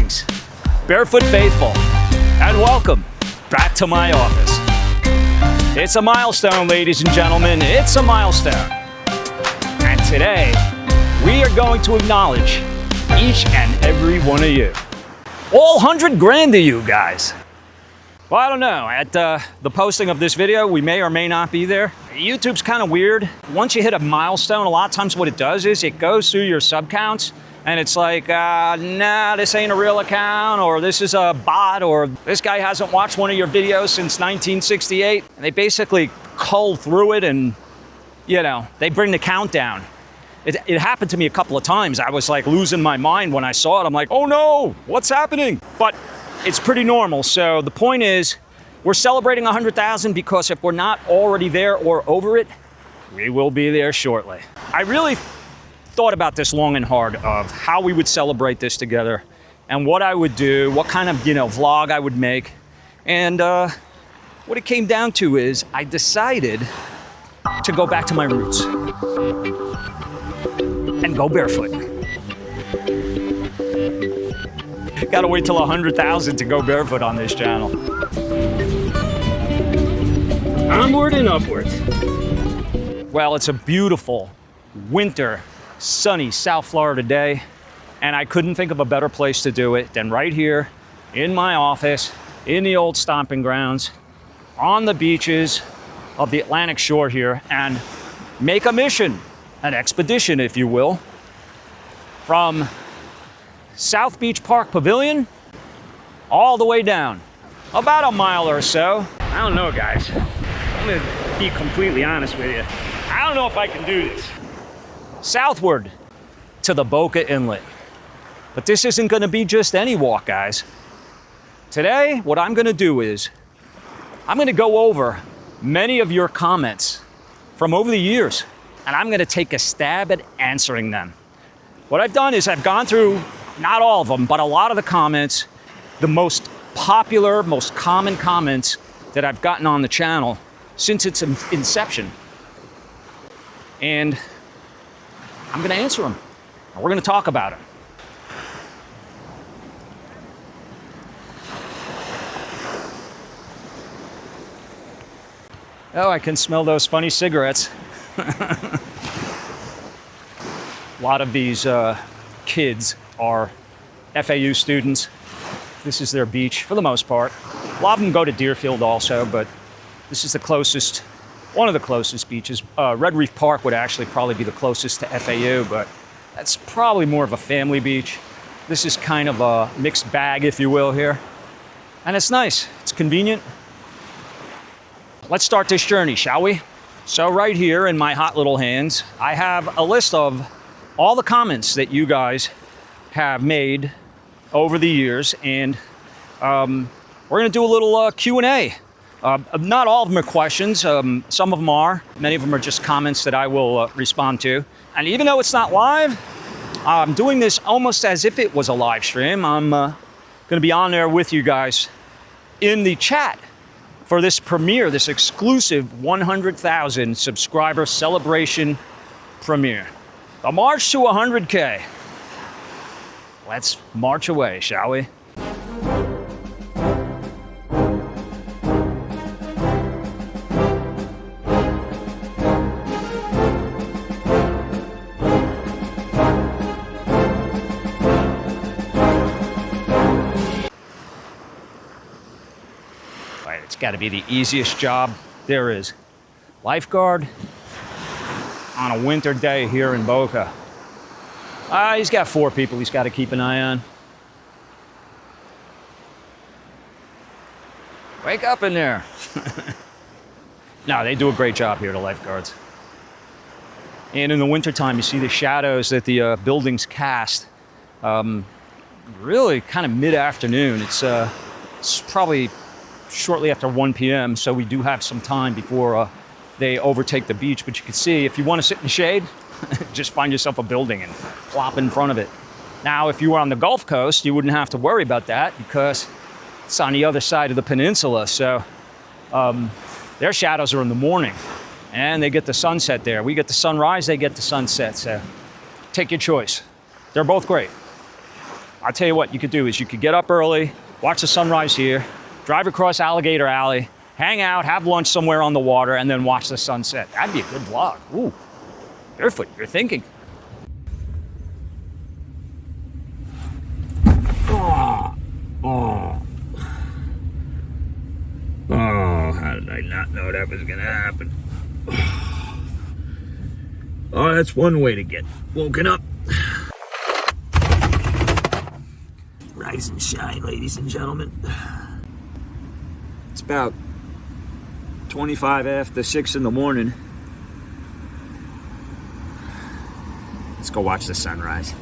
Greetings, Barefoot faithful, and welcome back to my office. It's a milestone, ladies and gentlemen, it's a milestone. And today, we are going to acknowledge each and every one of you. All 100 grand of you guys. Well, I don't know, at the posting of this video, we may or may not be there. YouTube's kind of weird. Once you hit a milestone, a lot of times what it does is it goes through your sub counts, and it's like, nah, this ain't a real account, or this is a bot, or this guy hasn't watched one of your videos since 1968. And they basically cull through it and, you know, they bring the count down. It happened to me a couple of times. I was like losing my mind when I saw it. I'm like, oh no, what's happening? But it's pretty normal. So the point is, we're celebrating 100,000 because if we're not already there or over it, we will be there shortly. I really thought about this long and hard of how we would celebrate this together and what I would do, what kind of, vlog I would make. And what it came down to is I decided to go back to my roots and go barefoot. Gotta wait till 100,000 to go barefoot on this channel. Onward and upward. Well, it's a beautiful winter, sunny South Florida day, and I couldn't think of a better place to do it than right here in my office, in the old stomping grounds, on the beaches of the Atlantic shore here, and make a mission, an expedition, if you will, from South Beach Park Pavilion all the way down, about a mile or so. I don't know, guys. I'm gonna be completely honest with you. I don't know if I can do this. Southward to the Boca Inlet. But this isn't gonna be just any walk, guys. Today, what I'm gonna do is, I'm gonna go over many of your comments from over the years, and I'm gonna take a stab at answering them. What I've done is I've gone through, not all of them, but a lot of the comments, the most popular, most common comments that I've gotten on the channel since its inception. And I'm gonna answer them. And we're gonna talk about it. Oh, I can smell those funny cigarettes. A lot of these kids are FAU students. This is their beach for the most part. A lot of them go to Deerfield also, but this is the closest, one of the closest beaches. Red Reef Park would actually probably be the closest to FAU, but that's probably more of a family beach. This is kind of a mixed bag, if you will, here. And it's nice, it's convenient. Let's start this journey, shall we? So right here in my hot little hands, I have a list of all the comments that you guys have made over the years, and we're gonna do a little Q&A. Not all of them are questions, some of them are. Many of them are just comments that I will respond to. And even though it's not live, I'm doing this almost as if it was a live stream. I'm gonna be on there with you guys in the chat for this premiere, this exclusive 100,000 subscriber celebration premiere. The march to 100K. Let's march away, shall we? Right, it's got to be the easiest job there is. Lifeguard on a winter day here in Boca. He's got 4 people he's got to keep an eye on. Wake up in there. No, they do a great job here, the lifeguards. And in the wintertime, you see the shadows that the buildings cast. Really kind of mid-afternoon. It's probably shortly after 1 p.m., so we do have some time before they overtake the beach. But you can see, if you want to sit in the shade, just find yourself a building and plop in front of it. Now, if you were on the Gulf Coast, you wouldn't have to worry about that because it's on the other side of the peninsula. So their shadows are in the morning and they get the sunset there. We get the sunrise, they get the sunset. So take your choice. They're both great. I'll tell you what you could do is you could get up early, watch the sunrise here, drive across Alligator Alley, hang out, have lunch somewhere on the water, and then watch the sunset. That'd be a good vlog. Ooh, Barefoot, you're thinking. Oh, how did I not know that was gonna happen? Oh, that's one way to get woken up. Rise and shine, ladies and gentlemen. It's about 25 after 6 in the morning. Let's go watch the sunrise.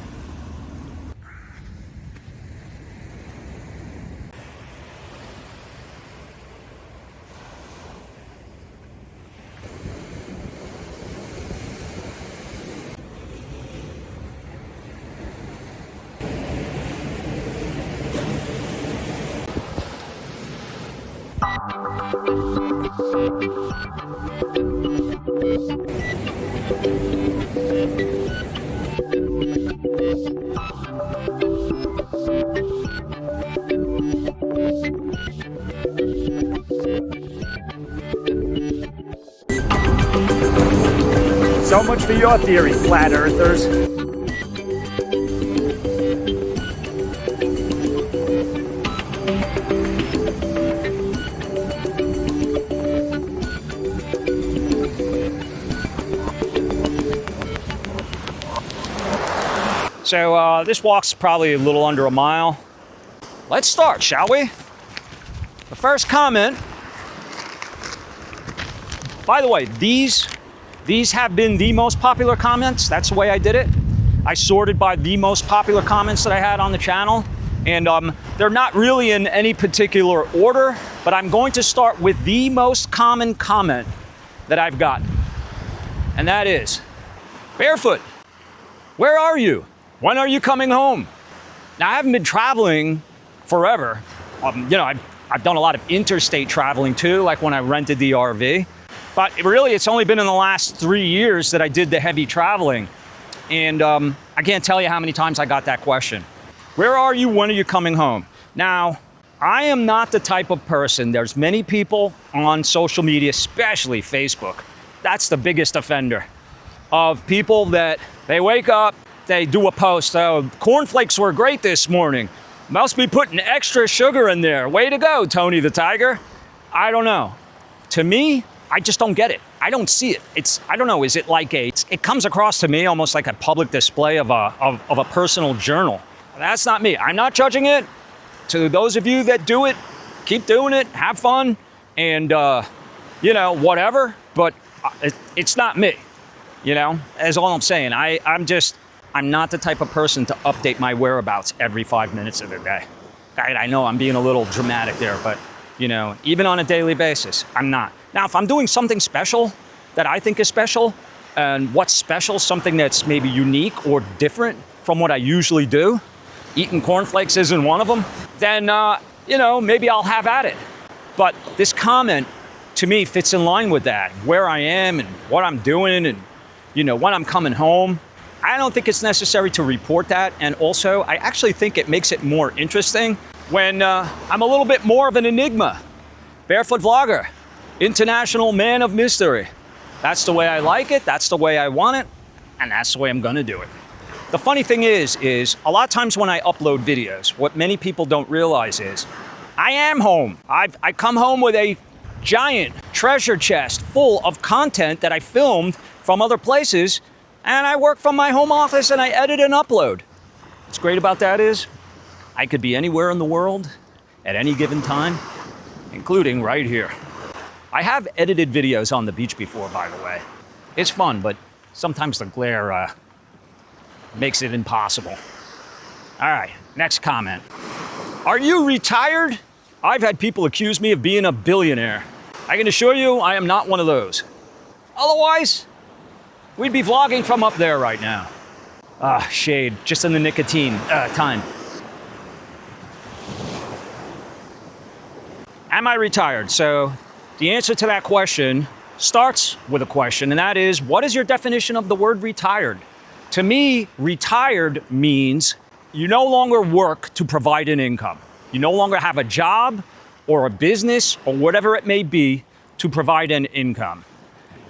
So much for your theory, flat earthers. So this walk's probably a little under a mile. Let's start, shall we? The first comment. By the way, these have been the most popular comments. That's the way I did it. I sorted by the most popular comments that I had on the channel. And they're not really in any particular order, but I'm going to start with the most common comment that I've gotten. And that is, Barefoot, where are you? When are you coming home? Now, I haven't been traveling forever. I've done a lot of interstate traveling too, like when I rented the RV. But really, it's only been in the last 3 years that I did the heavy traveling. And I can't tell you how many times I got that question. Where are you? When are you coming home? Now, I am not the type of person, there's many people on social media, especially Facebook, that's the biggest offender, of people that they wake up, they do a post, oh, cornflakes were great this morning. Must be putting extra sugar in there. Way to go, Tony the Tiger. I don't know. To me, I just don't get it. I don't see it. I don't know, is it like it comes across to me almost like a public display of a personal journal. That's not me. I'm not judging it. To those of you that do it, keep doing it, have fun, and whatever, but it's not me, that's all I'm saying. I'm not the type of person to update my whereabouts every 5 minutes of the day. I know I'm being a little dramatic there, but even on a daily basis, I'm not. Now, if I'm doing something special that I think is special, and what's special, something that's maybe unique or different from what I usually do, eating cornflakes isn't one of them, then, maybe I'll have at it. But this comment, to me, fits in line with that, where I am and what I'm doing and, when I'm coming home. I don't think it's necessary to report that. And also, I actually think it makes it more interesting when I'm a little bit more of an enigma. Barefoot vlogger, international man of mystery. That's the way I like it, that's the way I want it, and that's the way I'm gonna do it. The funny thing is a lot of times when I upload videos, what many people don't realize is I am home. I come home with a giant treasure chest full of content that I filmed from other places, and I work from my home office and I edit and upload. What's great about that is I could be anywhere in the world at any given time, including right here. I have edited videos on the beach before, by the way. It's fun, but sometimes the glare makes it impossible. All right, next comment. Are you retired? I've had people accuse me of being a billionaire. I can assure you I am not one of those. Otherwise, we'd be vlogging from up there right now. Shade, just in the nicotine time. Am I retired? So the answer to that question starts with a question, and that is, what is your definition of the word retired? To me, retired means You no longer work to provide an income. You no longer have a job or a business or whatever it may be to provide an income.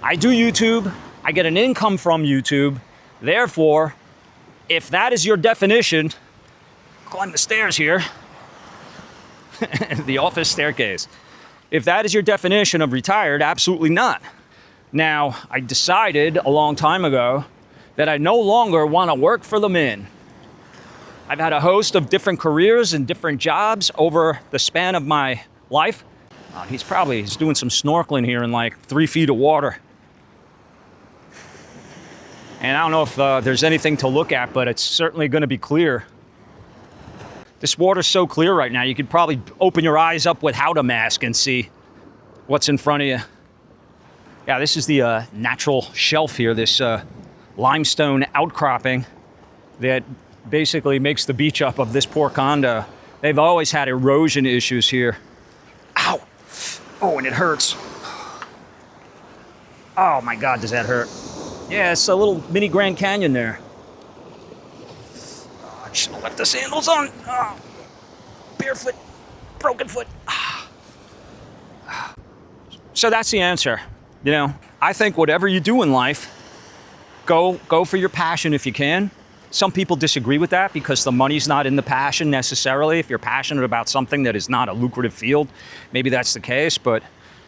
I do YouTube. I get an income from YouTube. Therefore, if that is your definition, climb the stairs here, the office staircase. If that is your definition of retired, absolutely not. Now, I decided a long time ago that I no longer want to work for the men. I've had a host of different careers and different jobs over the span of my life. He's doing some snorkeling here in like 3 feet of water. And I don't know if there's anything to look at, but it's certainly going to be clear. This water's so clear right now, you could probably open your eyes up without a mask and see what's in front of you. Yeah, this is the natural shelf here, this limestone outcropping that basically makes the beach up of this poor condo. They've always had erosion issues here. Ow! Oh, and it hurts. Oh my God, does that hurt? Yeah, it's a little mini Grand Canyon there. Oh, I should have left the sandals on. Oh, barefoot, broken foot. So that's the answer. You know, I think whatever you do in life, go for your passion if you can. Some people disagree with that because the money's not in the passion necessarily. If you're passionate about something that is not a lucrative field, maybe that's the case. But,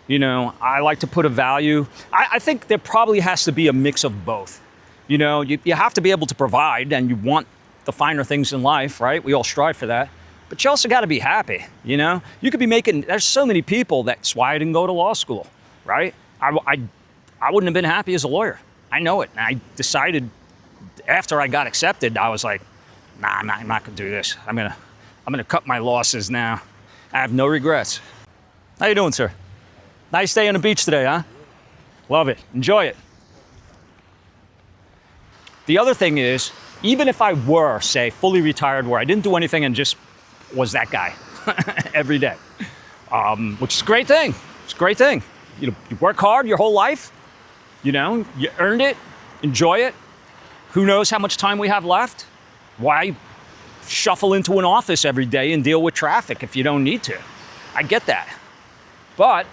you know, I like to put a value. I think there probably has to be a mix of both. You know, you have to be able to provide, and you want the finer things in life, right? We all strive for that. But you also got to be happy, you know? You could be making, there's so many people, that's why I didn't go to law school, right? I wouldn't have been happy as a lawyer. I know it. And I decided after I got accepted, I was like, nah, I'm not gonna do this. I'm gonna cut my losses now. I have no regrets. How you doing, sir? Nice day on the beach today, huh? Love it. Enjoy it. The other thing is, even if I were, say, fully retired, where I didn't do anything and just was that guy every day, which is a great thing. It's a great thing. You work hard your whole life. You know, you earned it. Enjoy it. Who knows how much time we have left? Why shuffle into an office every day and deal with traffic if you don't need to? I get that. But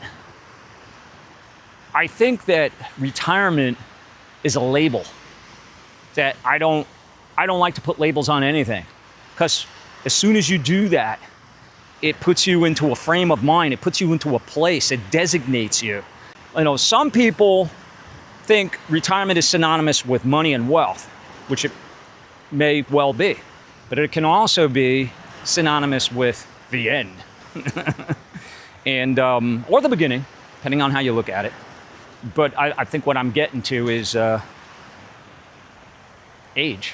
I think that retirement is a label that I don't like to put labels on anything, because as soon as you do that, it puts you into a frame of mind. It puts you into a place. It designates you. You know, some people think retirement is synonymous with money and wealth, which it may well be, but it can also be synonymous with the end and or the beginning, depending on how you look at it. But I think what I'm getting to is age,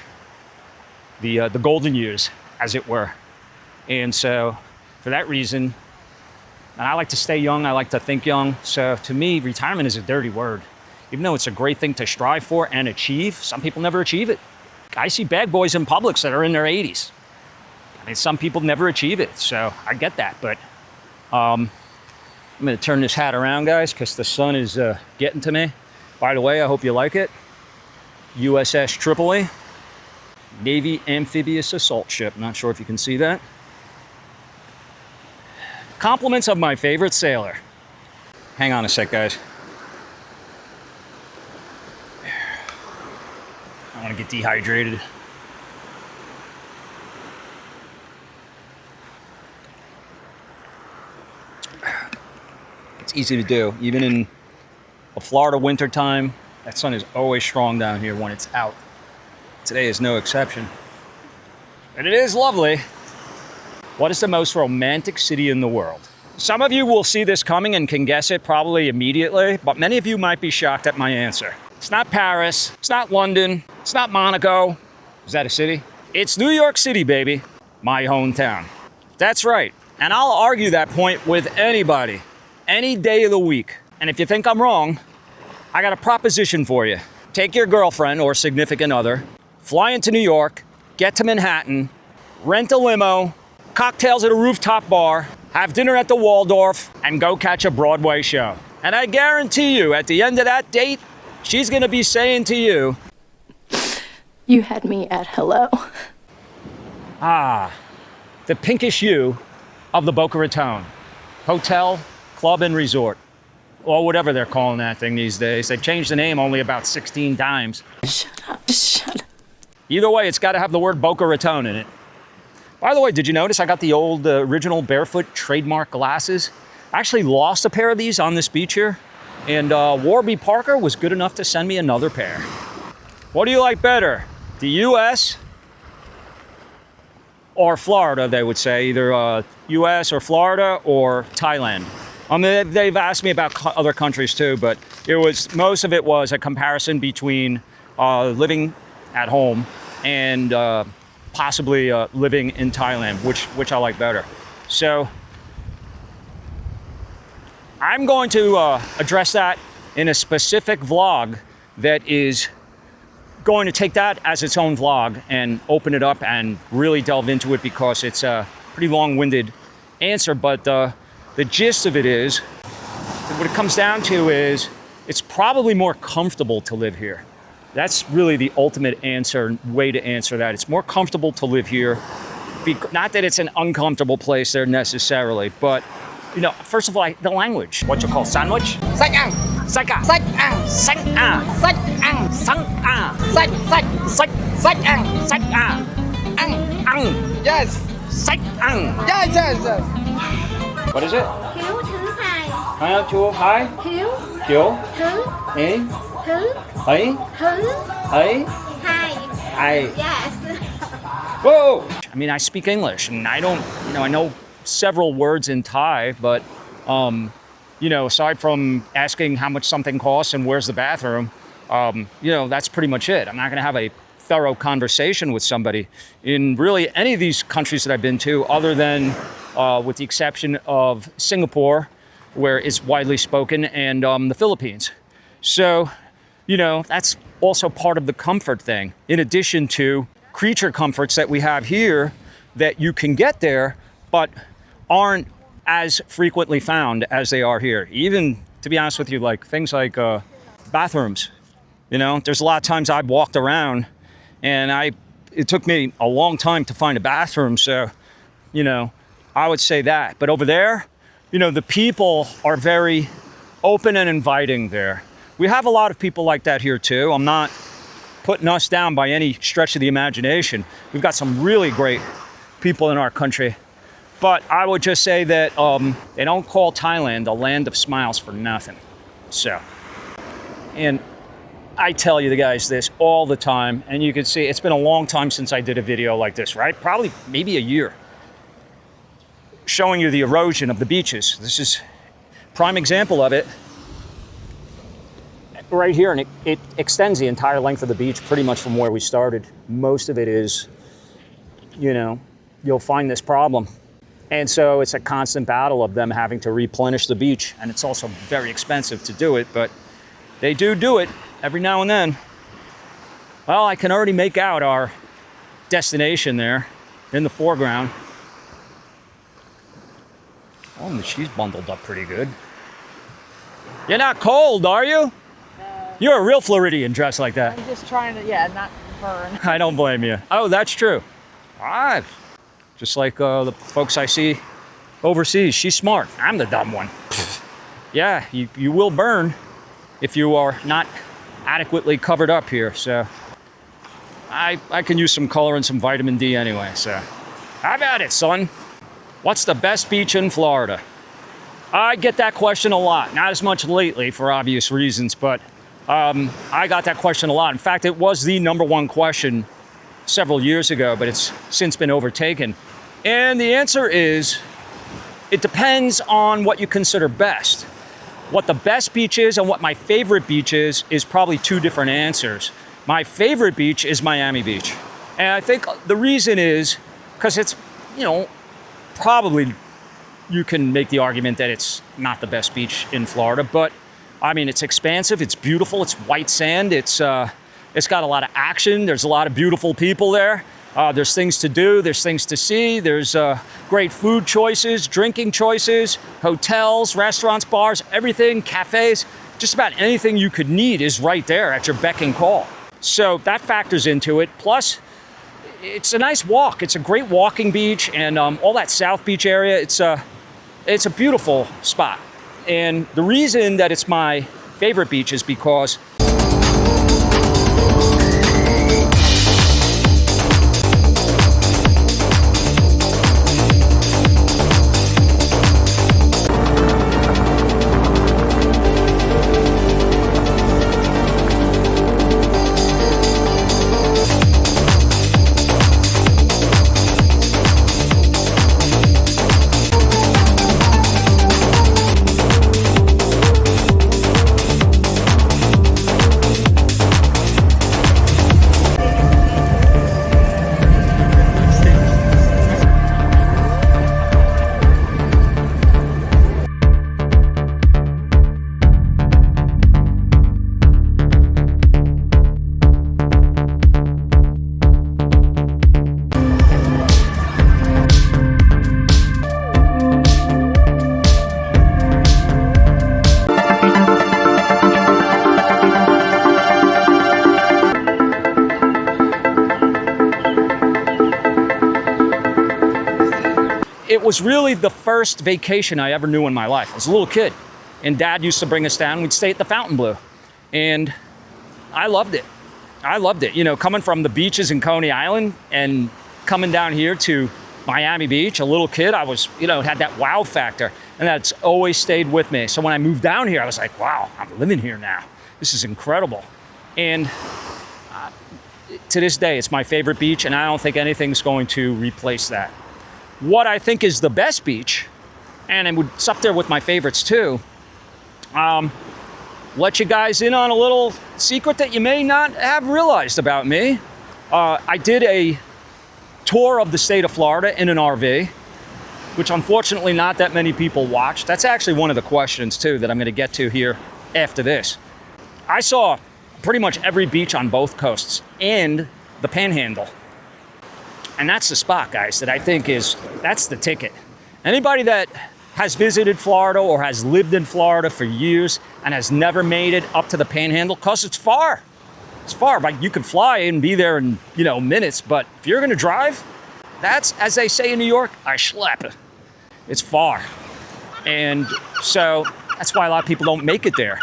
the golden years, as it were. And so for that reason, and I like to stay young, I like to think young, so to me, retirement is a dirty word. Even though it's a great thing to strive for and achieve, some people never achieve it. I see bad boys in Publix that are in their 80s. I mean, some people never achieve it, so I get that. But I'm gonna turn this hat around, guys, because the sun is getting to me. By the way, I hope you like it. USS Tripoli, Navy amphibious assault ship. Not sure if you can see that. Compliments of my favorite sailor. Hang on a sec, guys. I want to get dehydrated. It's easy to do. Even in a Florida winter time, that sun is always strong down here when it's out. Today is no exception. And it is lovely. What is the most romantic city in the world? Some of you will see this coming and can guess it probably immediately, but many of you might be shocked at my answer. It's not Paris, it's not London, it's not Monaco. Is that a city? It's New York City, baby. My hometown. That's right. And I'll argue that point with anybody, any day of the week. And if you think I'm wrong, I got a proposition for you. Take your girlfriend or significant other, fly into New York, get to Manhattan, rent a limo, cocktails at a rooftop bar, have dinner at the Waldorf, and go catch a Broadway show. And I guarantee you, at the end of that date, she's gonna be saying to you, "You had me at hello." the pinkish hue of the Boca Raton Hotel, Club and Resort, or whatever they're calling that thing these days. They've changed the name only about 16 times. Shut up, shut up. Either way, it's got to have the word Boca Raton in it. By the way, did you notice I got the old original Barefoot trademark glasses? I actually lost a pair of these on this beach here, and Warby Parker was good enough to send me another pair. What do you like better, the US or Florida, they would say, either US or Florida or Thailand. They've asked me about other countries too, but most of it was a comparison between living at home and possibly living in Thailand, which I like better. So I'm going to address that in a specific vlog that is going to take that as its own vlog and open it up and really delve into it, because it's a pretty long-winded answer. But the gist of it is, what it comes down to is, it's probably more comfortable to live here. That's really the ultimate way to answer that. It's more comfortable to live here. Not that it's an uncomfortable place there necessarily, but first of all, the language. What you call sandwich? Sách ăn. Sách à? Sách ăn. Sách à? Sách ăn. Sách à? Sách, sách. Sách. Sách ăn. Sách à? Ăn. Ăn. Yes. Sách ăn. Yes, yes, yes. What is it? Hiếu thứ hai. Hail to hi. Hiếu Kill. thứ Eh? thứ Hey? thứ Hey? hai. I. Yes. Whoa! I mean, I speak English, and I don't, I know several words in Thai, but, aside from asking how much something costs and where's the bathroom, that's pretty much it. I'm not going to have a thorough conversation with somebody in really any of these countries that I've been to, other than with the exception of Singapore, where it's widely spoken, and the Philippines. So, that's also part of the comfort thing, in addition to creature comforts that we have here that you can get there, but aren't as frequently found as they are here. Even, to be honest with you, like things like bathrooms. There's a lot of times I've walked around and it took me a long time to find a bathroom. So, I would say that. But over there, the people are very open and inviting there. We have a lot of people like that here too. I'm not putting us down by any stretch of the imagination. We've got some really great people in our country. But I would just say that they don't call Thailand the land of smiles for nothing. So, and I tell you guys this all the time, and you can see it's been a long time since I did a video like this, right? Probably maybe a year, showing you the erosion of the beaches. This is a prime example of it right here, and it extends the entire length of the beach pretty much from where we started. Most of it is, you'll find this problem. And so it's a constant battle of them having to replenish the beach, and it's also very expensive to do it, but they do it every now and then. Well, I can already make out our destination there in the foreground. Oh, she's bundled up pretty good. You're not cold, are you? You're a real Floridian dressed like that. I'm just trying to, not burn. I don't blame you. Oh, that's true. All right. Just like the folks I see overseas. She's smart. I'm the dumb one. Yeah, you will burn if you are not adequately covered up here. So I can use some color and some vitamin D anyway. So how about it, son? What's the best beach in Florida? I get that question a lot. Not as much lately for obvious reasons, but I got that question a lot. In fact, it was the #1 question several years ago, but it's since been overtaken. And the answer is, it depends on what you consider best. What the best beach is and what my favorite beach is probably two different answers. My favorite beach is Miami Beach. And I think the reason is because it's, probably you can make the argument that it's not the best beach in Florida, but I mean, it's expansive, it's beautiful, it's white sand, it's got a lot of action, there's a lot of beautiful people there. There's things to do, there's things to see, there's great food choices, drinking choices, hotels, restaurants, bars, everything, cafes, just about anything you could need is right there at your beck and call. So that factors into it. Plus, it's a nice walk. It's a great walking beach, and all that South Beach area, it's a beautiful spot. And the reason that it's my favorite beach is because it was really the first vacation I ever knew in my life. I was a little kid, and Dad used to bring us down. We'd stay at the Fontainebleau, and I loved it. I loved it. You know, coming from the beaches in Coney Island and coming down here to Miami Beach, a little kid, I was, you know, had that wow factor, and that's always stayed with me. So when I moved down here, I was like, wow, I'm living here now. This is incredible. And to this day, it's my favorite beach, and I don't think anything's going to replace that. What I think is the best beach, and it's up there with my favorites too, let you guys in on a little secret that you may not have realized about me. I did a tour of the state of Florida in an RV, which unfortunately not that many people watched. That's actually one of the questions too that I'm going to get to here after this. I saw pretty much every beach on both coasts and the Panhandle. And that's the spot, guys, that I think that's the ticket. Anybody that has visited Florida or has lived in Florida for years and has never made it up to the Panhandle, because it's far. It's far. Like, you can fly and be there in, you know, minutes, but if you're gonna drive, that's, as they say in New York, I schlep. It's far. And so that's why a lot of people don't make it there.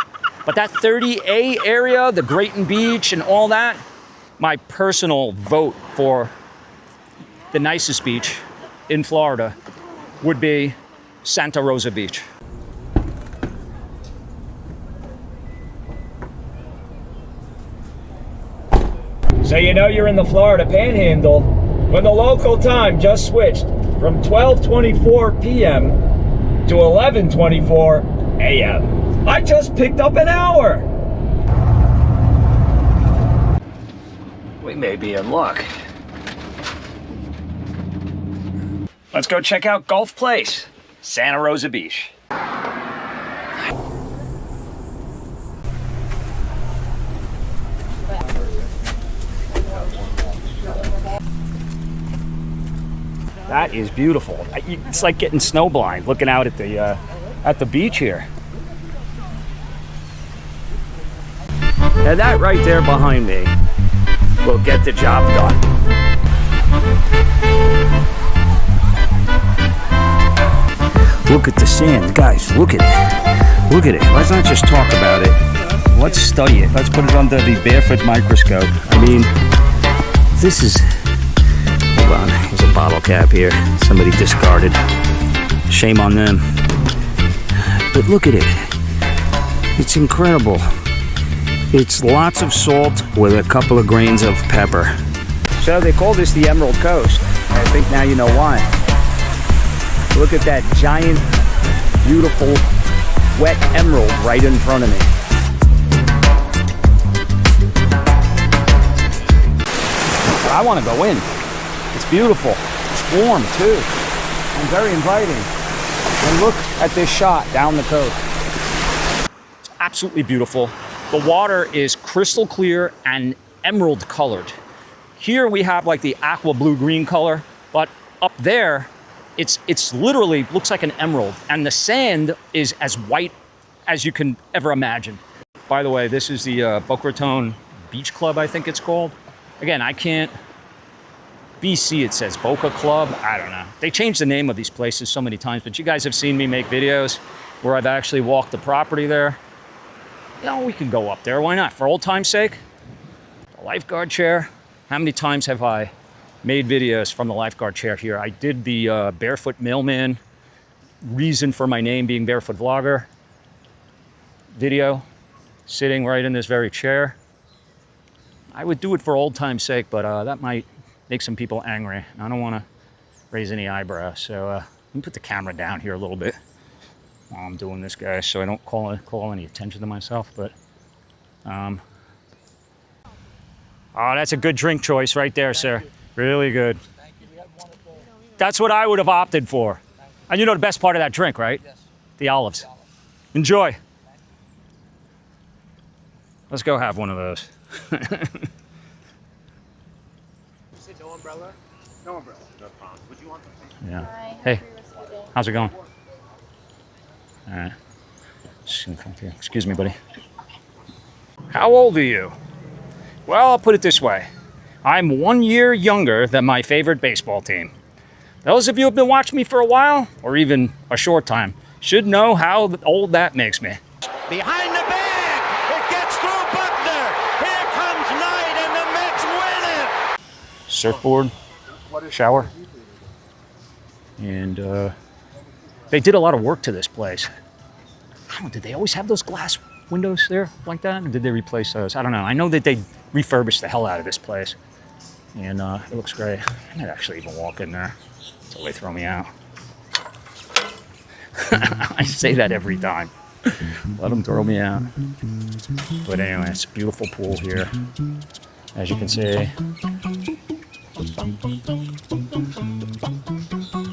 But that 30A area, the Grayton Beach and all that, my personal vote for the nicest beach in Florida would be Santa Rosa Beach. So you know you're in the Florida Panhandle when the local time just switched from 12:24 p.m. to 11:24 a.m. I just picked up an hour. We may be in luck. Let's go check out Gulf Place, Santa Rosa Beach. That is beautiful. It's like getting snowblind looking out at the beach here. And that right there behind me will get the job done. Look at the sand, guys, look at it. Look at it. Let's not just talk about it. Let's study it. Let's put it under the Barefoot microscope. I mean, this is, hold on, there's a bottle cap here. Somebody discarded. Shame on them. But look at it. It's incredible. It's lots of salt with a couple of grains of pepper. So they call this the Emerald Coast. I think now you know why. Look at that giant, beautiful, wet emerald right in front of me. I want to go in. It's beautiful. It's warm too, and very inviting. And look at this shot down the coast. It's absolutely beautiful. The water is crystal clear and emerald colored. Here we have like the aqua blue green color, but up there, it's literally looks like an emerald, and the sand is as white as you can ever imagine. By the way, this is the Boca Raton Beach Club, I think it's called. Again, I can't BC, it says Boca Club. I don't know. They changed the name of these places so many times, but you guys have seen me make videos where I've actually walked the property there. You know, we can go up there. Why not? For old time's sake. The lifeguard chair. How many times have I made videos from the lifeguard chair here? I did the Barefoot Mailman, reason for my name being Barefoot Vlogger video, sitting right in this very chair. I would do it for old time's sake, but that might make some people angry. I don't want to raise any eyebrows, so let me put the camera down here a little bit while I'm doing this, guys, so I don't call any attention to myself. But oh, that's a good drink choice right there, sir. Really good. That's what I would have opted for. And you know the best part of that drink, right? Yes. The olives. Enjoy. Let's go have one of those. No umbrella? No umbrella. No problem. Would you want the Yeah. Hey, how's it going? All right. Excuse me, buddy. How old are you? Well, I'll put it this way. I'm 1 year younger than my favorite baseball team. Those of you who have been watching me for a while, or even a short time, should know how old that makes me. behind the bag? It gets through Buckner. Here comes Knight, and the Mets win it. Surfboard, shower, and they did a lot of work to this place. I don't know, did they always have those glass windows there like that, or did they replace those? I don't know. I know that they refurbished the hell out of this place, and it looks great. I might actually even walk in there until they throw me out. I say that every time. Let them throw me out. But anyway, it's a beautiful pool here, as you can see.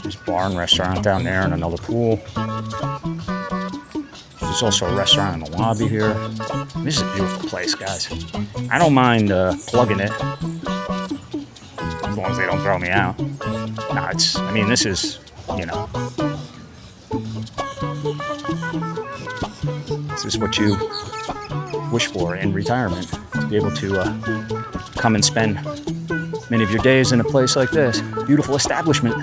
There's a bar and restaurant down there and another pool. There's also a restaurant in the lobby here. This is a beautiful place, guys. I don't mind plugging it, as long as they don't throw me out. Nah, I mean, this is, you know, this is what you wish for in retirement, to be able to come and spend many of your days in a place like this. Beautiful establishment.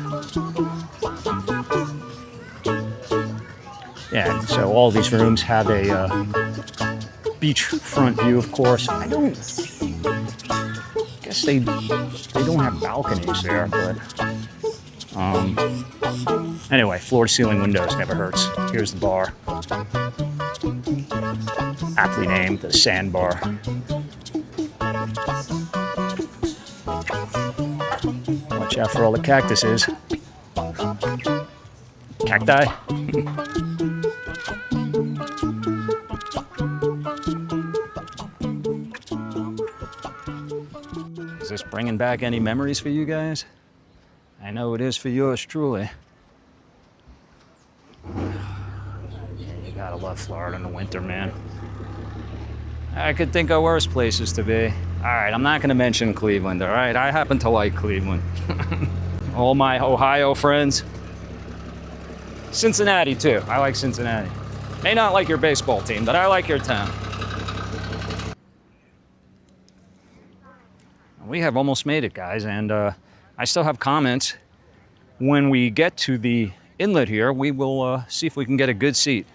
Yeah, and so all these rooms have a beachfront view, of course. I guess they don't have balconies there, but anyway, floor-to-ceiling windows never hurts. Here's the bar, aptly named the Sandbar. Watch out for all the cactuses. Cacti. Is this bringing back any memories for you guys? I know it is for yours truly. Yeah, you gotta love Florida in the winter, man. I could think of worse places to be. All right, I'm not gonna mention Cleveland, all right? I happen to like Cleveland. All my Ohio friends. Cincinnati, too. I like Cincinnati. May not like your baseball team, but I like your town. We have almost made it, guys, and I still have comments. When we get to the inlet here, we will see if we can get a good seat.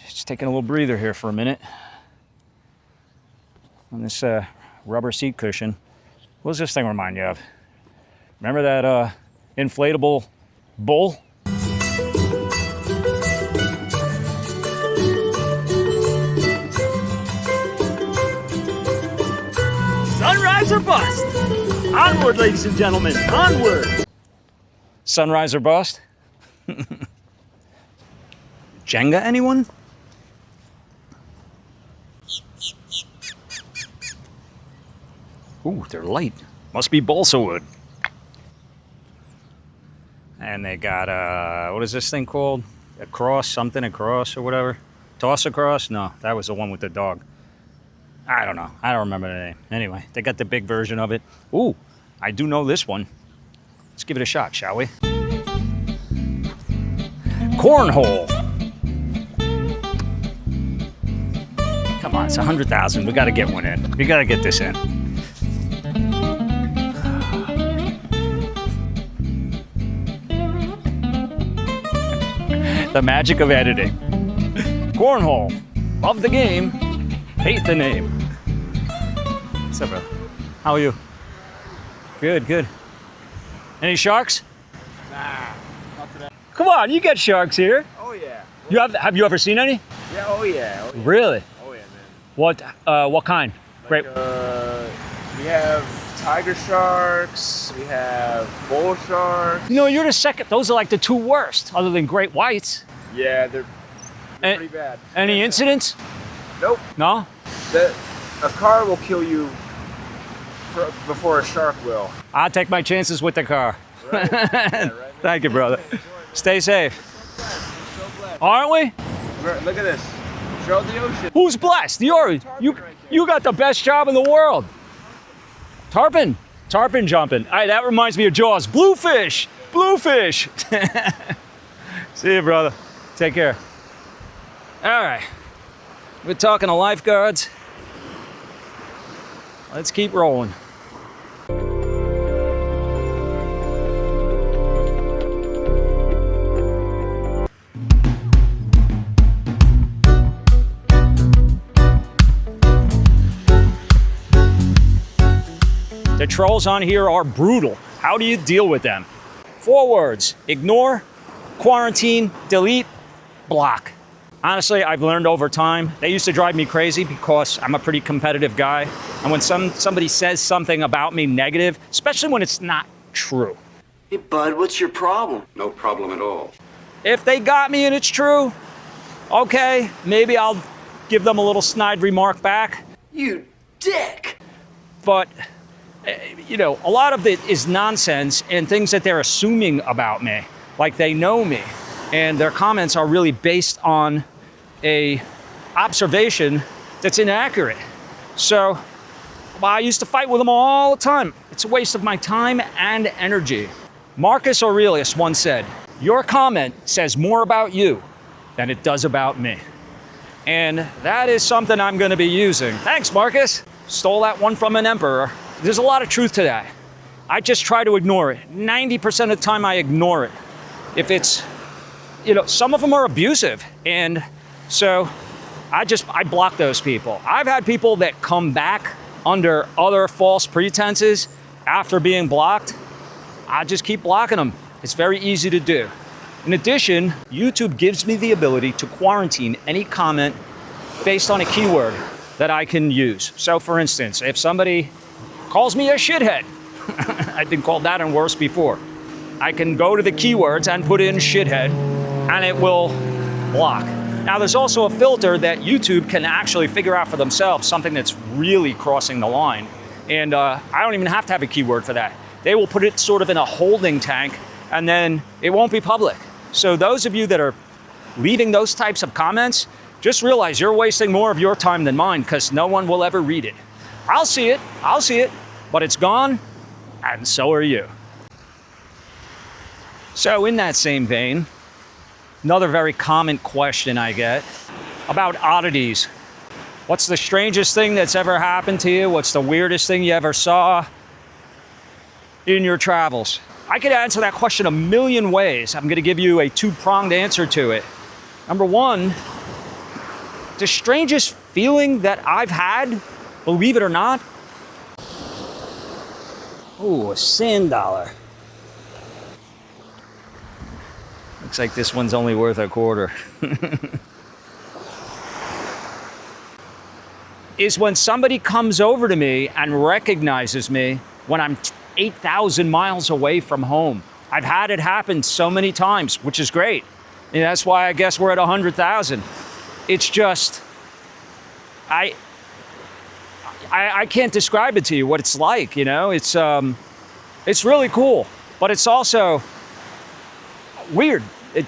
Just taking a little breather here for a minute on this rubber seat cushion. What does this thing remind you of? Remember that inflatable bull? Sunrise or bust? Onward, ladies and gentlemen, onward! Sunrise or bust? Jenga, anyone? Ooh, they're light. Must be balsa wood. And they got, what is this thing called? A cross, something across or whatever? Toss across? No, that was the one with the dog. I don't know. I don't remember the name. Anyway, they got the big version of it. Ooh, I do know this one. Let's give it a shot, shall we? Cornhole. Come on, it's 100,000. We got to get one in. We got to get this in. The magic of editing. Cornhole. Love the game. Hate the name. What's up, bro? How are you? Good, good. Any sharks? Nah, not today. Come on, you get sharks here. Oh yeah. Have you ever seen any? Yeah. Oh yeah. Oh yeah. Really? Oh yeah, man. What kind? Like, Great. We have tiger sharks. We have bull sharks. You know, you're the second. Those are like the two worst, other than great whites. Yeah, they're And- pretty bad. Any incidents? Nope. No? A car will kill you before a shark will. I'll take my chances with the car. Right? Yeah, right, man. Thank you, brother. Stay safe. So glad. Aren't we? Look at this. Show the ocean. Who's blessed? You got the best job in the world. Tarpon jumping. All right, that reminds me of Jaws. Bluefish. See you, brother. Take care. All right. We're talking to lifeguards. Let's keep rolling. The trolls on here are brutal. How do you deal with them? 4 words: ignore, quarantine, delete, block. Honestly, I've learned over time. They used to drive me crazy because I'm a pretty competitive guy. And when somebody says something about me negative, especially when it's not true, Hey, bud, what's your problem? No problem at all. if they got me and it's true, okay, maybe I'll give them a little snide remark back. You dick! But a lot of it is nonsense and things that they're assuming about me, like they know me, and their comments are really based on a observation that's inaccurate. So I used to fight with them all the time. It's a waste of my time and energy. Marcus Aurelius once said, "Your comment says more about you than it does about me." And that is something I'm going to be using. Thanks, Marcus. Stole that one from an emperor. There's a lot of truth to that. I just try to ignore it. 90% of the time I ignore it. If it's, some of them are abusive. And so I block those people. I've had people that come back under other false pretenses after being blocked. I just keep blocking them. It's very easy to do. In addition, YouTube gives me the ability to quarantine any comment based on a keyword that I can use. So for instance, if somebody calls me a shithead, I've been called that and worse before, I can go to the keywords and put in shithead and it will block. Now there's also a filter that YouTube can actually figure out for themselves, something that's really crossing the line. And I don't even have to have a keyword for that. They will put it sort of in a holding tank and then it won't be public. So those of you that are leaving those types of comments, just realize you're wasting more of your time than mine because no one will ever read it. I'll see it, but it's gone, and so are you. So in that same vein, another very common question I get about oddities. What's the strangest thing that's ever happened to you? What's the weirdest thing you ever saw in your travels? I could answer that question a million ways. I'm going to give you a 2-pronged answer to it. Number one, the strangest feeling that I've had, believe it or not, ooh, a sand dollar. Looks like this one's only worth a quarter. Is when somebody comes over to me and recognizes me when I'm 8,000 miles away from home. I've had it happen so many times, which is great. And that's why I guess we're at 100,000. It's just, I can't describe it to you what it's like, It's really cool, but it's also weird. They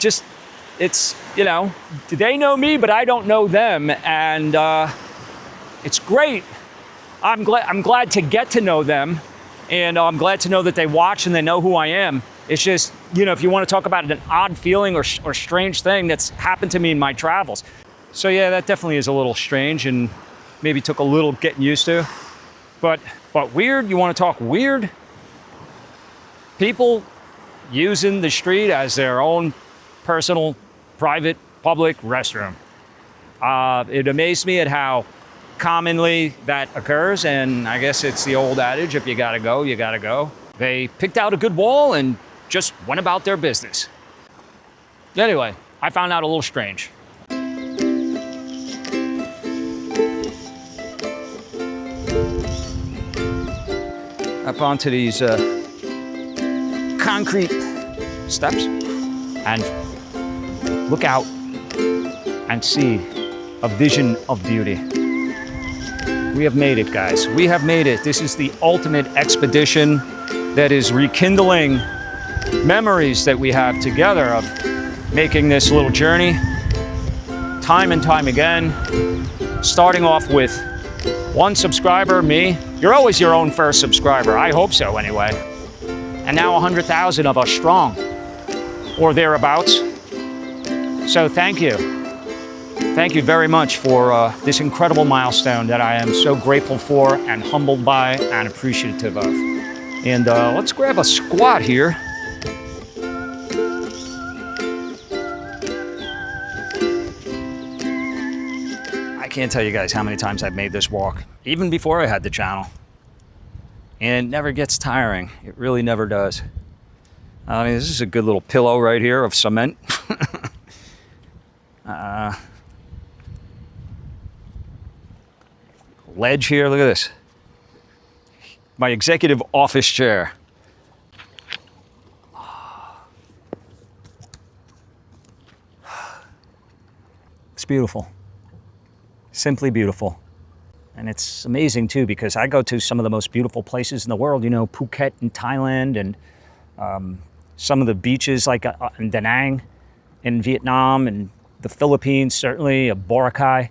know me, but I don't know them, and it's great. I'm glad to get to know them, and I'm glad to know that they watch and they know who I am. It's just, you know, if you want to talk about an odd feeling or strange thing that's happened to me in my travels. So yeah, that definitely is a little strange and maybe took a little getting used to. But weird, you want to talk weird? People using the street as their own personal, private, public restroom. It amazed me at how commonly that occurs, and I guess it's the old adage, if you gotta go, you gotta go. They picked out a good wall and just went about their business. Anyway, I found out a little strange. Up onto these concrete steps and look out and see a vision of beauty. We have made it, guys. We have made it. This is the ultimate expedition that is rekindling memories that we have together of making this little journey time and time again, starting off with one subscriber, me. You're always your own first subscriber. I hope so, anyway. And now 100,000 of us strong, or thereabouts. So thank you. Thank you very much for this incredible milestone that I am so grateful for and humbled by and appreciative of. And let's grab a squat here. I can't tell you guys how many times I've made this walk, even before I had the channel. And it never gets tiring. It really never does. I mean, this is a good little pillow right here of cement. Ledge here, look at this. My executive office chair. It's beautiful. Simply beautiful. And it's amazing too, because I go to some of the most beautiful places in the world, you know, Phuket in Thailand, and some of the beaches like in Da Nang in Vietnam, and the Philippines, certainly, Boracay.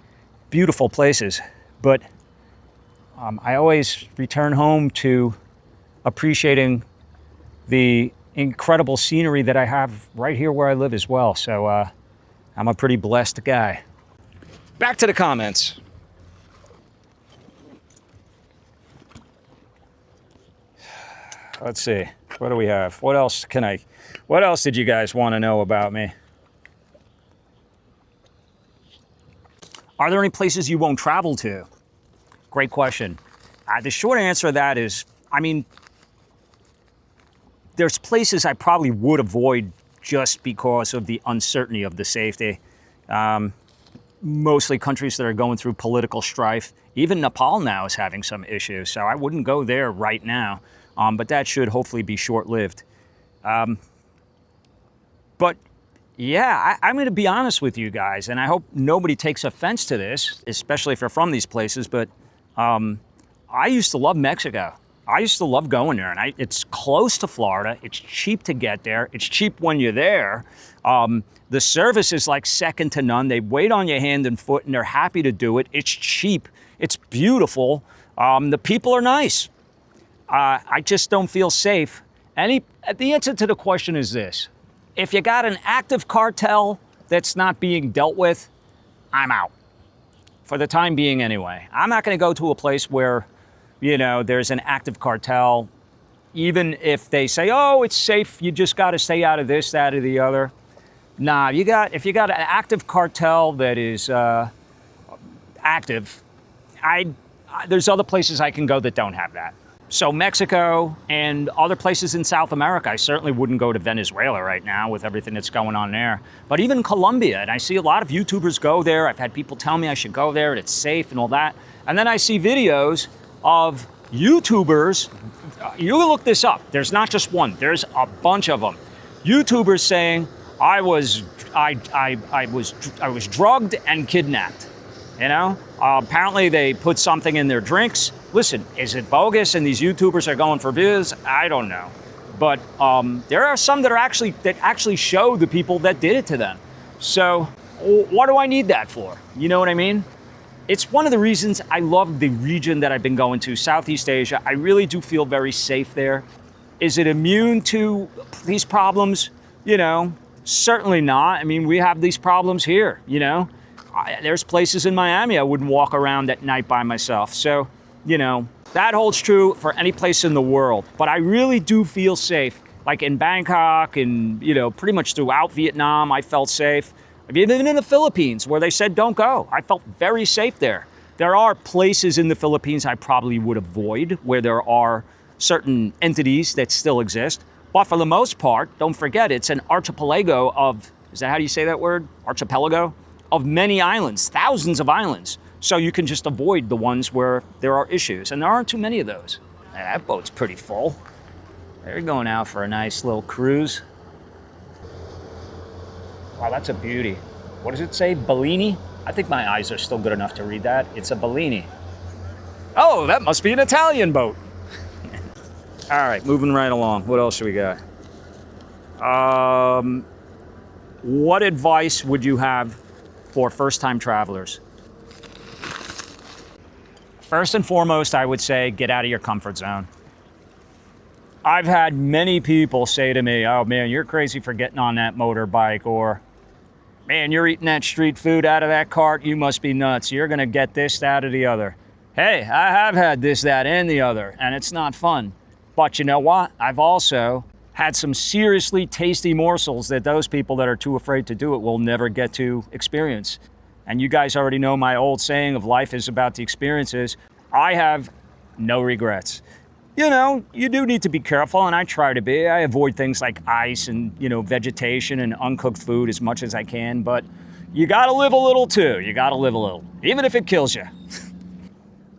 Beautiful places. But I always return home to appreciating the incredible scenery that I have right here where I live as well. So I'm a pretty blessed guy. Back to the comments. Let's see, what do we have? What else did you guys want to know about me? Are there any places you won't travel to? Great question. The short answer to that is, I mean, there's places I probably would avoid just because of the uncertainty of the safety. Mostly countries that are going through political strife. Even Nepal now is having some issues, so I wouldn't go there right now. But that should hopefully be short-lived. But yeah, I'm going to be honest with you guys, and I hope nobody takes offense to this, especially if you're from these places, but I used to love Mexico. I used to love going there, and it's close to Florida. It's cheap to get there. It's cheap when you're there. The service is like second to none. They wait on your hand and foot, and they're happy to do it. It's cheap. It's beautiful. The people are nice. I just don't feel safe. The answer to the question is this. If you got an active cartel that's not being dealt with, I'm out. For the time being anyway. I'm not going to go to a place where, you know, there's an active cartel. Even if they say, oh, it's safe, you just got to stay out of this, that, or the other. Nah, if you got an active cartel that is active, there's other places I can go that don't have that. So Mexico and other places in South America, I certainly wouldn't go to Venezuela right now with everything that's going on there. But even Colombia, and I see a lot of YouTubers go there. I've had people tell me I should go there and it's safe and all that. And then I see videos of YouTubers, you look this up, there's not just one, there's a bunch of them. YouTubers saying, I was drugged and kidnapped, you know? Apparently they put something in their drinks. Listen, is it bogus and these YouTubers are going for views? I don't know. But there are some that actually show the people that did it to them. So what do I need that for? You know what I mean? It's one of the reasons I love the region that I've been going to, Southeast Asia. I really do feel very safe there. Is it immune to these problems? Certainly not. I mean, we have these problems here, There's places in Miami I wouldn't walk around at night by myself. So, that holds true for any place in the world. But I really do feel safe. Like in Bangkok and, pretty much throughout Vietnam, I felt safe. Even in the Philippines where they said don't go, I felt very safe there. There are places in the Philippines I probably would avoid where there are certain entities that still exist. But for the most part, don't forget, it's an archipelago of, is that how you say that word? Archipelago? Of many islands, thousands of islands. So you can just avoid the ones where there are issues. And there aren't too many of those. That boat's pretty full. They're going out for a nice little cruise. Wow, that's a beauty. What does it say? Bellini? I think my eyes are still good enough to read that. It's a Bellini. Oh, that must be an Italian boat. All right, moving right along. What else do we got? What advice would you have for first-time travelers? First and foremost, I would say get out of your comfort zone. I've had many people say to me, oh man, you're crazy for getting on that motorbike, or man, you're eating that street food out of that cart, you must be nuts. You're gonna get this, that, or the other. Hey, I have had this, that, and the other, and it's not fun. But you know what? I've also had some seriously tasty morsels that those people that are too afraid to do it will never get to experience. And you guys already know my old saying of life is about the experiences. I have no regrets. You do need to be careful, and I try to be. I avoid things like ice and, vegetation and uncooked food as much as I can, but you gotta live a little too. You gotta live a little, even if it kills you.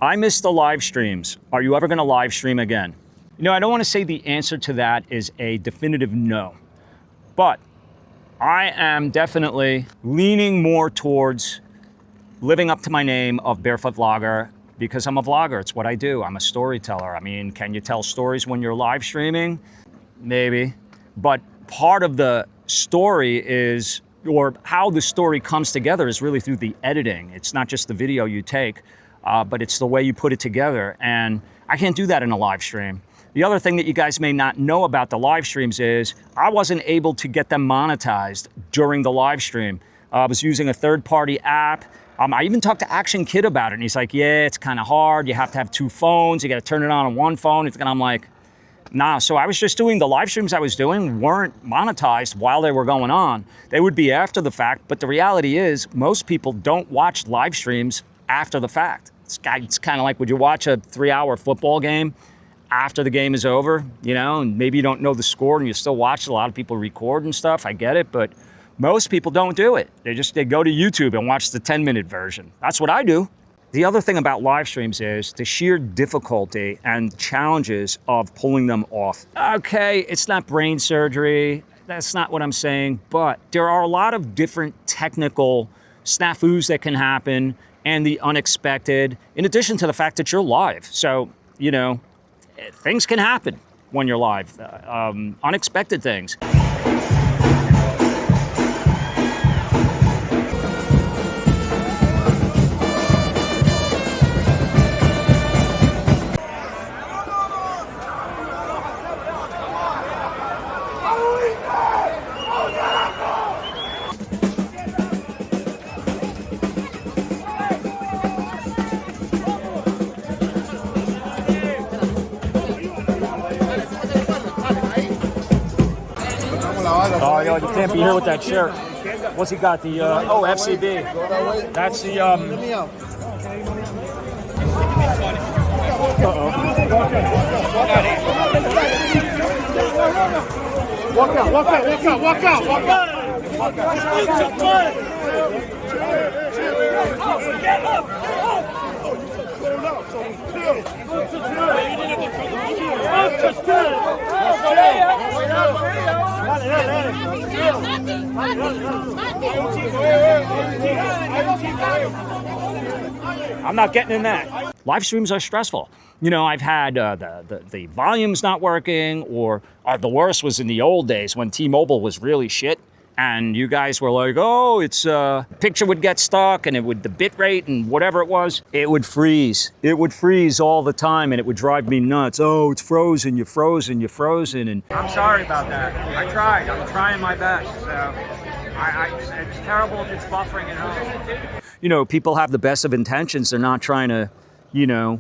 I miss the live streams. Are you ever gonna live stream again? I don't want to say the answer to that is a definitive no, but I am definitely leaning more towards living up to my name of Barefoot Vlogger because I'm a vlogger. It's what I do. I'm a storyteller. I mean, can you tell stories when you're live streaming? Maybe. But part of the story is, or how the story comes together is really through the editing. It's not just the video you take, but it's the way you put it together. And I can't do that in a live stream. The other thing that you guys may not know about the live streams is I wasn't able to get them monetized during the live stream. I was using a third-party app. I even talked to Action Kid about it, and he's like, yeah, it's kind of hard. You have to have two phones. You got to turn it on one phone. And I'm like, nah. So I was just doing the live streams I was doing weren't monetized while they were going on. They would be after the fact, but the reality is most people don't watch live streams after the fact. It's kind of like, would you watch a 3-hour football game after the game is over, and maybe you don't know the score and you still watch it. A lot of people record and stuff, I get it, but most people don't do it. They go to YouTube and watch the 10-minute version. That's what I do. The other thing about live streams is the sheer difficulty and challenges of pulling them off. Okay, it's not brain surgery. That's not what I'm saying, but there are a lot of different technical snafus that can happen and the unexpected, in addition to the fact that you're live. So, things can happen when you're live, unexpected things. Oh, you can't be here with that shirt. What's he got? The FCB. That's the Walk I'm not getting in that. Live streams are stressful. I've had the volume's not working, or the worst was in the old days when T-Mobile was really shit And you guys were like, oh, it's picture would get stuck and the bit rate and whatever it was, it would freeze. It would freeze all the time and it would drive me nuts. Oh, it's frozen, you're frozen, you're frozen. And I'm sorry about that. I tried, I'm trying my best. So it's terrible if it's buffering at home. You know, people have the best of intentions. They're not trying to, you know,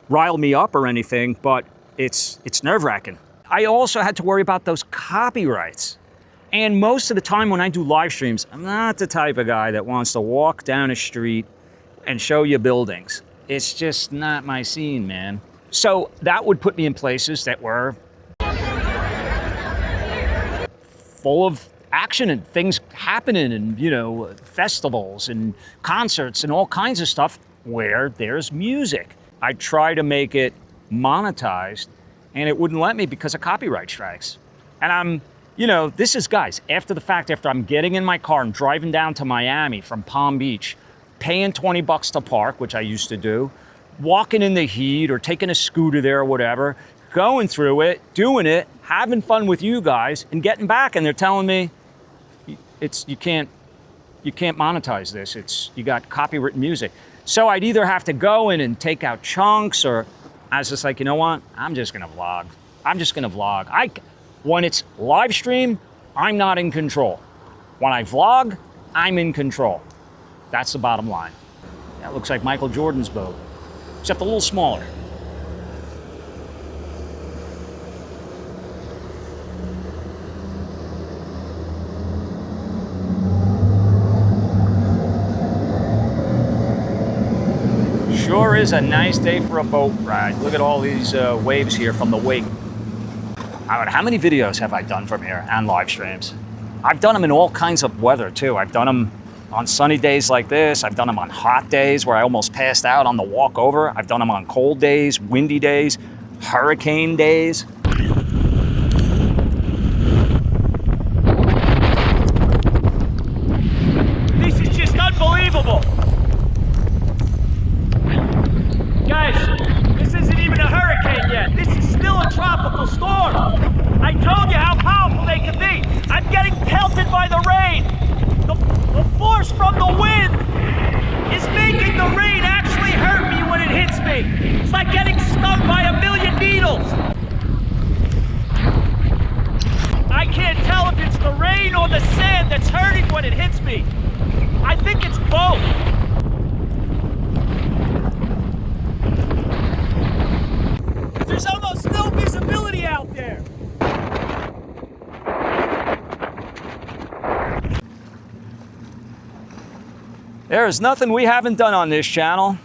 rile me up or anything, but it's nerve-wracking. I also had to worry about those copyrights. And most of the time when I do live streams, I'm not the type of guy that wants to walk down a street and show you buildings. It's just not my scene, man. So that would put me in places that were full of action and things happening and, you know, festivals and concerts and all kinds of stuff where there's music. I try to make it monetized and it wouldn't let me because of copyright strikes. And you know, this is, guys, after the fact, after I'm getting in my car and driving down to Miami from Palm Beach, paying $20 to park, which I used to do, walking in the heat or taking a scooter there or whatever, going through it, doing it, having fun with you guys, and getting back, and they're telling me, you can't monetize this. You got copywritten music. So I'd either have to go in and take out chunks, or I was just like, you know what? I'm just gonna vlog. When it's live stream, I'm not in control. When I vlog, I'm in control. That's the bottom line. That looks like Michael Jordan's boat, except a little smaller. Sure is a nice day for a boat ride. Look at all these waves here from the wake. How many videos have I done from here and live streams? I've done them in all kinds of weather too. I've done them on sunny days like this. I've done them on hot days where I almost passed out on the walk over. I've done them on cold days, windy days, hurricane days. This is just unbelievable. Guys, this isn't even a hurricane yet. This is still a tropical storm. I told you how powerful they can be. I'm getting pelted by the rain. The force from the wind is making the rain actually hurt me when it hits me. It's like getting stung by a million needles. I can't tell if it's the rain or the sand that's hurting when it hits me. I think it's both. There's almost no visibility out there. There is nothing we haven't done on this channel.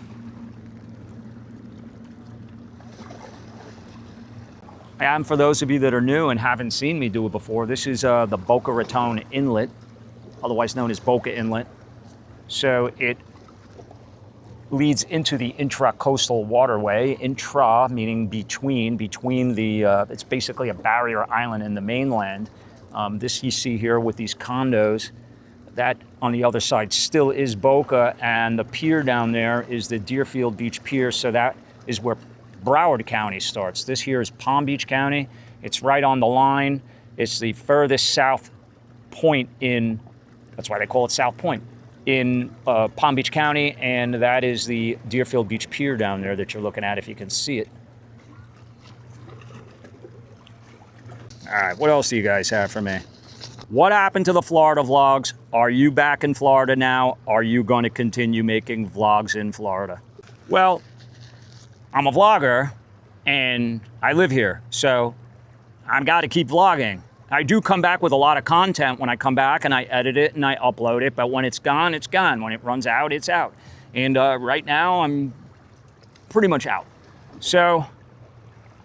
And for those of you that are new and haven't seen me do it before, this is the Boca Raton Inlet, otherwise known as Boca Inlet. So it leads into the intra-coastal waterway. Intra meaning between the, it's basically a barrier island in the mainland. This you see here with these condos, that on the other side still is Boca, and the pier down there is the Deerfield Beach Pier, so that is where Broward County starts. This here is Palm Beach County. It's right on the line. It's the furthest south point in, that's why they call it South Point, in Palm Beach County, and that is the Deerfield Beach Pier down there that you're looking at if you can see it. All right, what else do you guys have for me? What happened to the Florida vlogs? Are you back in Florida now? Are you going to continue making vlogs in Florida? Well, I'm a vlogger and I live here, so I've got to keep vlogging. I do come back with a lot of content when I come back, and I edit it and I upload it, but when it's gone, it's gone. When it runs out, it's out. And right now, I'm pretty much out. So,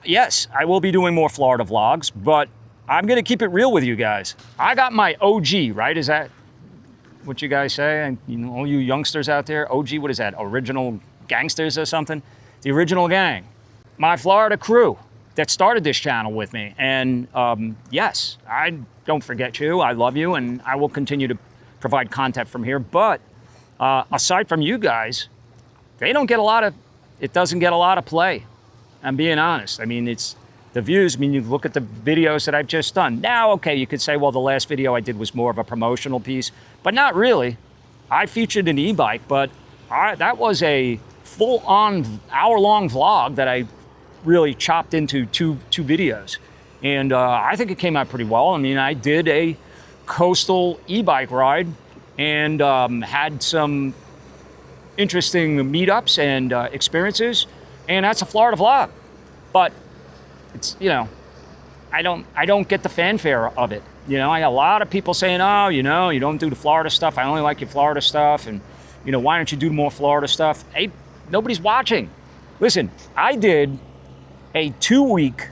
yes, I will be doing more Florida vlogs, but I'm gonna keep it real with you guys. I got my OG, right? Is that what you guys say? And you know, all you youngsters out there, OG, what is that? Original gangsters or something? The original gang. My Florida crew that started this channel with me. And yes, I don't forget you, I love you, and I will continue to provide content from here. But aside from you guys, it doesn't get a lot of play. I'm being honest. I mean, the views. I mean, you look at the videos that I've just done. Now, okay, you could say, well, the last video I did was more of a promotional piece, but not really. I featured an e-bike, but that was a full-on hour-long vlog that I really chopped into two videos. And I think it came out pretty well. I mean, I did a coastal e-bike ride and had some interesting meetups and experiences, and that's a Florida vlog. But it's, you know, I don't get the fanfare of it. You know, I got a lot of people saying, oh, you know, you don't do the Florida stuff. I only like your Florida stuff. And, you know, why don't you do more Florida stuff? Hey, nobody's watching. Listen, I did a 2-week,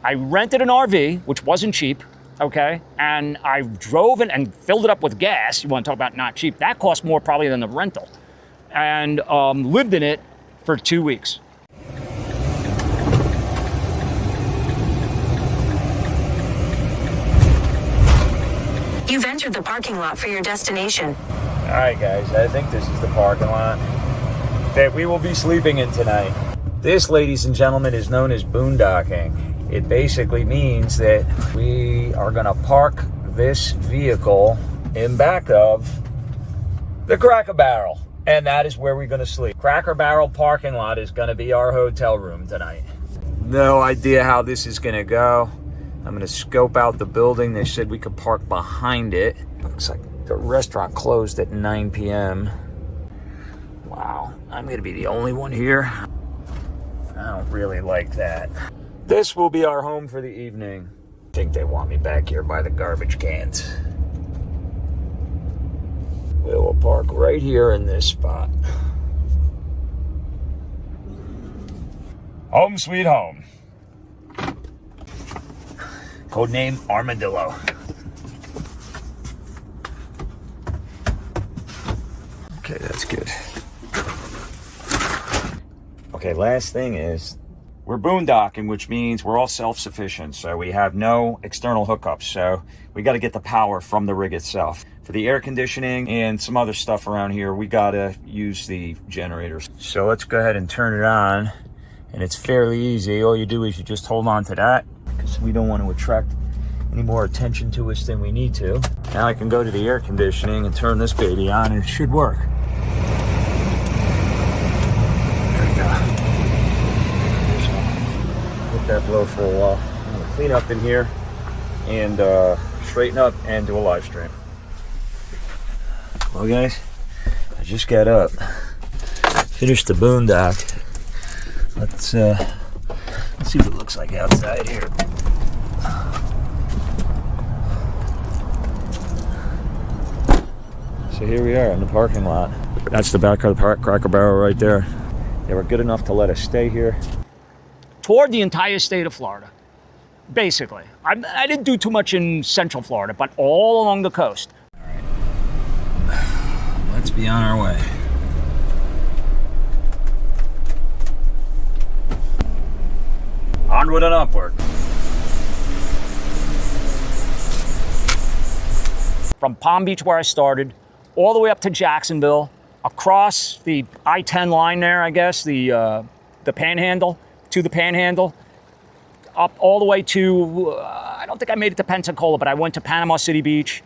I rented an RV, which wasn't cheap, okay? And I drove it and filled it up with gas. You want to talk about not cheap? That cost more probably than the rental. And lived in it for 2 weeks. You've entered the parking lot for your destination. All right, guys, I think this is the parking lot that we will be sleeping in tonight. This, ladies and gentlemen, is known as boondocking. It basically means that we are gonna park this vehicle in back of the Cracker Barrel, and that is where we're gonna sleep. Cracker Barrel parking lot is gonna be our hotel room tonight. No idea how this is gonna go. I'm gonna scope out the building. They said we could park behind it. Looks like the restaurant closed at 9 p.m. Wow, I'm gonna be the only one here. I don't really like that. This will be our home for the evening. I think they want me back here by the garbage cans. We will park right here in this spot. Home sweet home. Codename Armadillo. Okay, that's good. Okay, last thing is, we're boondocking, which means we're all self-sufficient. So we have no external hookups. So we got to get the power from the rig itself. For the air conditioning and some other stuff around here, we got to use the generators. So let's go ahead and turn it on. And it's fairly easy. All you do is you just hold on to that, because we don't want to attract any more attention to us than we need to. Now I can go to the air conditioning and turn this baby on, and it should work. There we go. Let that blow for a while. I'm gonna clean up in here and straighten up and do a live stream. Well, guys, I just got up, finished the boondock. Let's see what it looks like outside here. So here we are in the parking lot. That's the back of the Cracker Barrel right there. They were good enough to let us stay here. Toured the entire state of Florida, basically. I didn't do too much in Central Florida, but all along the coast. All right, let's be on our way. Onward and upward. From Palm Beach, where I started, all the way up to Jacksonville, across the I-10 line there, I guess, the Panhandle, to the Panhandle, up all the way to, I don't think I made it to Pensacola, but I went to Panama City Beach.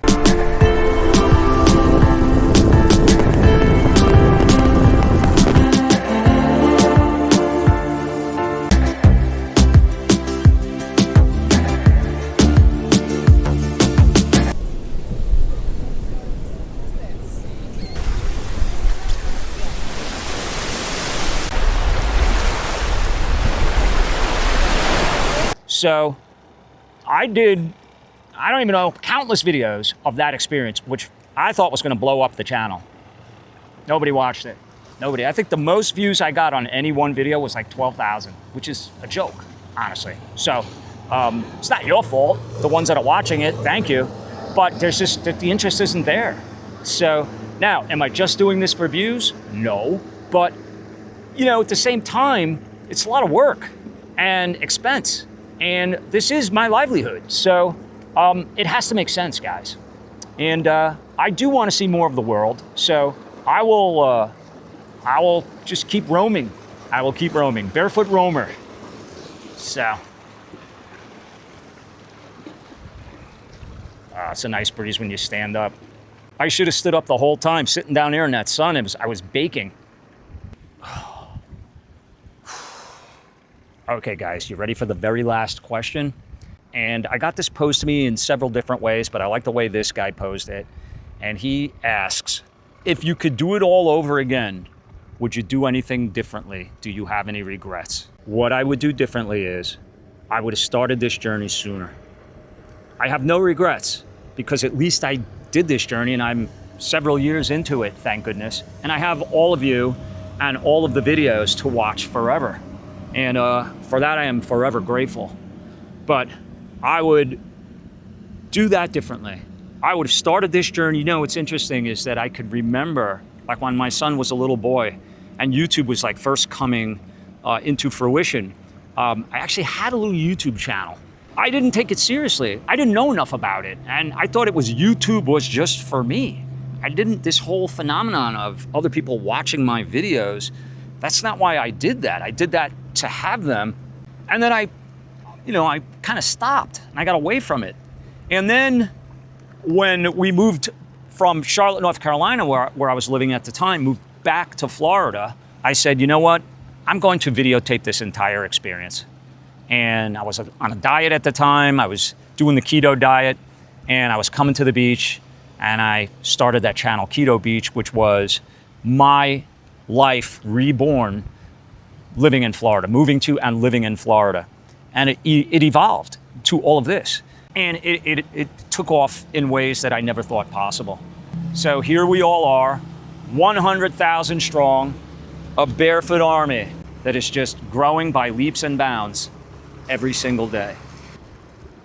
So I did, I don't even know, countless videos of that experience, which I thought was going to blow up the channel. Nobody watched it. Nobody. I think the most views I got on any one video was like 12,000, which is a joke, honestly. So it's not your fault. The ones that are watching it, thank you. But there's just, the interest isn't there. So now, am I just doing this for views? No. But, you know, at the same time, it's a lot of work and expense. And this is my livelihood. So it has to make sense, guys. And I do want to see more of the world. So I will just keep roaming. I will keep roaming. Barefoot roamer. So It's a nice breeze when you stand up. I should have stood up the whole time, sitting down here in that sun. I was baking. Okay, guys, you ready for the very last question? And I got this posed to me in several different ways, but I like the way this guy posed it. And he asks, if you could do it all over again, would you do anything differently? Do you have any regrets? What I would do differently is I would have started this journey sooner. I have no regrets because at least I did this journey and I'm several years into it, thank goodness. And I have all of you and all of the videos to watch forever. And for that, I am forever grateful. But I would do that differently. I would have started this journey. You know, what's interesting is that I could remember, like when my son was a little boy and YouTube was like first coming into fruition, I actually had a little YouTube channel. I didn't take it seriously. I didn't know enough about it. And I thought YouTube was just for me. This whole phenomenon of other people watching my videos, that's not why I did that. I did that to have them. And then I kind of stopped and I got away from it. And then when we moved from Charlotte, North Carolina, where I was living at the time, moved back to Florida, I said, you know what? I'm going to videotape this entire experience. And I was on a diet at the time. I was doing the keto diet and I was coming to the beach and I started that channel, Keto Beach, which was my life reborn living in Florida, moving to and living in Florida. And it evolved to all of this. And it took off in ways that I never thought possible. So here we all are, 100,000 strong, a Barefoot army that is just growing by leaps and bounds every single day.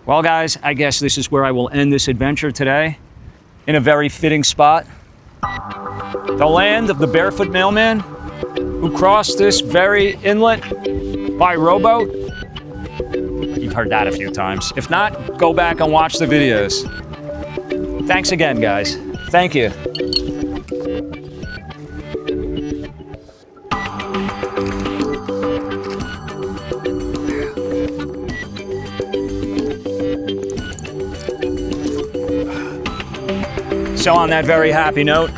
Well, guys, I guess this is where I will end this adventure today, in a very fitting spot. The land of the Barefoot mailman who crossed this very inlet by rowboat. You've heard that a few times. If not, go back and watch the videos. Thanks again, guys. Thank you. So on that very happy note,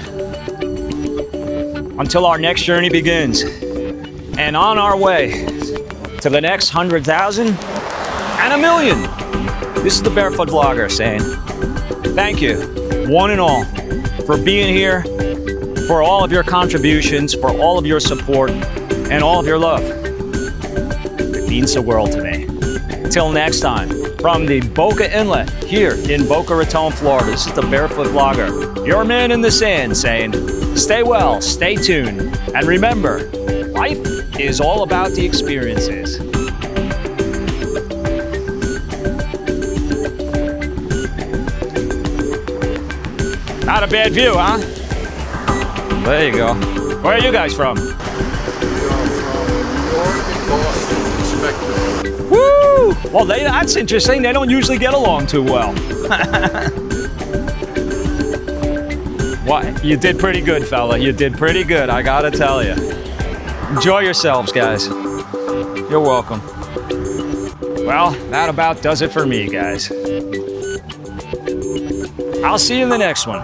until our next journey begins, and on our way to the next 100,000 and a million, this is the Barefoot Vlogger saying, thank you, one and all, for being here, for all of your contributions, for all of your support, and all of your love. It means the world to me. Till next time, from the Boca Inlet here in Boca Raton, Florida, this is the Barefoot Vlogger, your man in the sand, saying, stay well, stay tuned, and remember, life is all about the experiences. Not a bad view, huh? There you go. Where are you guys from? Woo! Well, that's interesting. They don't usually get along too well. What? You did pretty good, fella. You did pretty good, I gotta tell you. Enjoy yourselves, guys. You're welcome. Well, that about does it for me, guys. I'll see you in the next one.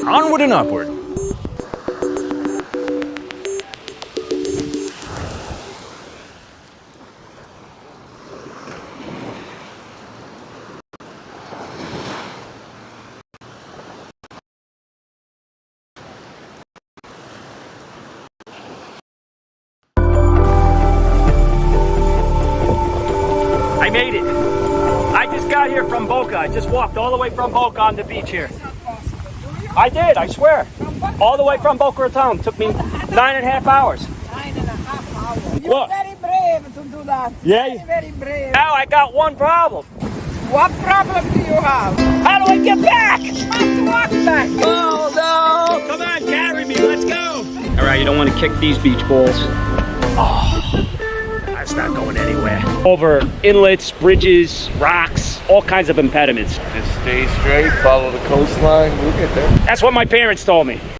Onward and upward. I made it. I just got here from Boca. I just walked all the way from Boca on the beach here. I did, I swear. All the way from Boca Raton. Took me 9.5 hours. 9.5 hours. You're What? very brave to do that. Yeah. Very brave. Now I got one problem. What problem do you have? How do I get back? Must walk back. Oh no! Come on, carry me, let's go! Alright, you don't want to kick these beach balls. Oh, that's not going anywhere. Over inlets, bridges, rocks, all kinds of impediments. Just stay straight, follow the coastline, we'll get there. That's what my parents told me.